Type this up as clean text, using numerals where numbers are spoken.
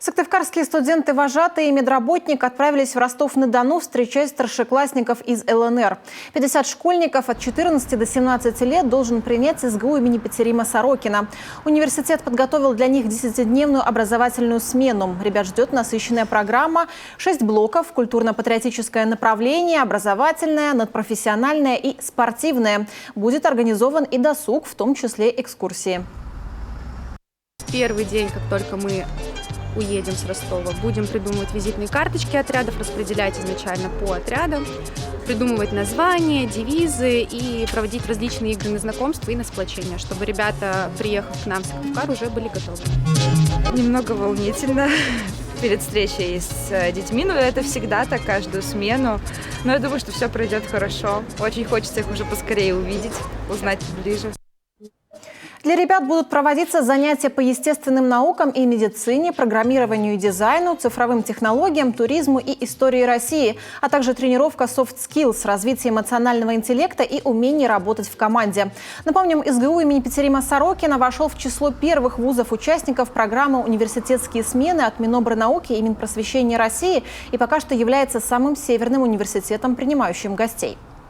Сыктывкарские студенты-вожатые и медработник отправились в Ростов-на-Дону встречать старшеклассников из ЛНР. 50 школьников от 14 до 17 лет должен принять СГУ имени Петерима Сорокина. Университет подготовил для них 10-дневную образовательную смену. Ребят ждет насыщенная программа, 6 блоков, культурно-патриотическое направление, образовательное, надпрофессиональное и спортивное. Будет организован и досуг, в том числе экскурсии. Первый день, как только мы уедем с Ростова, будем придумывать визитные карточки отрядов, распределять изначально по отрядам, придумывать названия, девизы и проводить различные игры на знакомство и на сплочение, чтобы ребята, приехав к нам в Сыктывкар, уже были готовы. Немного волнительно перед встречей с детьми, но это всегда так, каждую смену. Но я думаю, что все пройдет хорошо. Очень хочется их уже поскорее увидеть, узнать ближе. Для ребят будут проводиться занятия по естественным наукам и медицине, программированию и дизайну, цифровым технологиям, туризму и истории России, а также тренировка soft skills, развитие эмоционального интеллекта и умений работать в команде. Напомним, СГУ имени Петерима Сорокина вошел в число первых вузов-участников программы «Университетские смены» от Минобрнауки и Минпросвещения России и пока что является самым северным университетом, принимающим гостей.